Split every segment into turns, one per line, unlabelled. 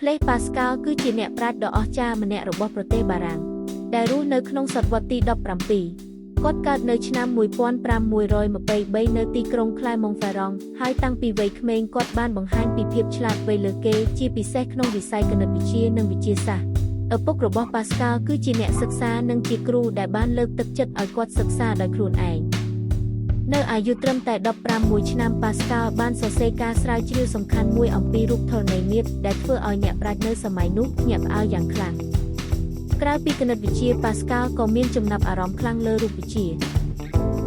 Blaise Pascal គឺជាអ្នកប្រាជ្ញដ៏អស្ចារ្យម្នាក់របស់ប្រទេសបារាំងដែលរស់នៅក្នុងសតវត្សទី17គាត់កើតនៅឆ្នាំ1523នៅទីក្រុង Clermont-Ferrand ហើយតាំងពីវ័យក្មេងគាត់បានបង្ហាញពីភាពឆ្លាតវៃលើគេជាពិសេសក្នុងវិស័យគណិតវិទ្យានិងវិទ្យាសាស្ត្រឪពុករបស់ Pascal គឺជាអ្នកសិក្សានិងជាគ្រូដែលបានលើកទឹកចិត្តឲ្យគាត់សិក្សាដោយខ្លួនឯងនៅអាយុត្រឹមតែ16ឆ្នាំ Pascal បានសរសេរការស្រាវជ្រាវសំខាន់មួយអំពីរូបធរណីមាត្រដែលធ្វើឲ្យអ្នកប្រាជ្ញនៅសម័យនោះញាក់ផ្អើលយ៉ាងខ្លាំងក្រៅពីគណិតវិទ្យា Pascal ក៏មានចំណាប់អារម្មណ៍ខ្លាំងលើរូបវិទ្យា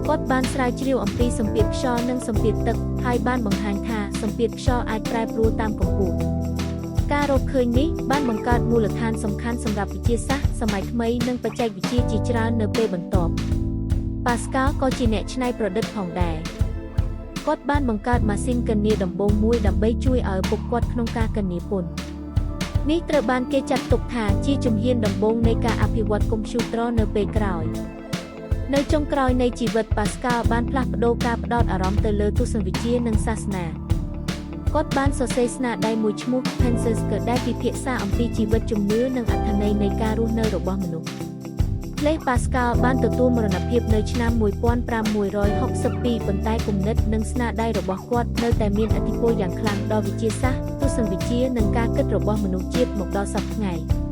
គាត់បានស្រាវជ្រាវអំពីសម្ពាធខ្យល់និងសម្ពាធទឹកហើយបានបង្ហាញថាសម្ពាធខ្យល់អាចប្រែប្រួលតាមកម្ពស់ការរកឃើញនេះបានបង្កើតមូលដ្ឋានសំខាន់សម្រាប់វិទ្យាសាស្ត្រសម័យថ្មីនិងបច្ចេកវិទ្យាជាច្រើននៅពេលបន្ទាប់ Pascal ក៏ជាអ្នកច្នៃប្រឌិតផងដែរគាត់បានបង្កើតម៉ាស៊ីនគណនាដំបូងមួយដើម្បីជួយឲ្យឪពុកគាត់ក្នុងការគណនាពន្ធនេះត្រូវបានគេចាត់ទុកថាជាជំហានដំបូងនៃការអភិវឌ្ឍកុំព្យូទ័រនៅពេលក្រោយនៅចុងក្រោយនៃជីវិត Pascal បានផ្លាស់ប្ដូរការផ្ដោតអារម្មណ៍ទៅលើទស្សនវិជ្ជានិងសាសនាគាត់បានសរសេរស្នាដៃមួយឈ្មោះ Pensées ដែលពិភាក្សាអំពីជីវិតជំនឿនិងអត្ថន័យនៃការរស់នៅរបស់មនុស្សBlaise Pascal បានទទួលមរណភាពនៅឆ្នាំ1562ប៉ុន្តែគំនិតនិងស្នាដៃរបស់គាត់នៅតែមានឥទ្ធិពលយ៉ាងខ្លាំងដល់វិទ្យាសាស្ត្រទស្សនវិជ្ជានិងការគិតរបស់មនុស្សជាតិមកដល់សព្វថ្ងៃ។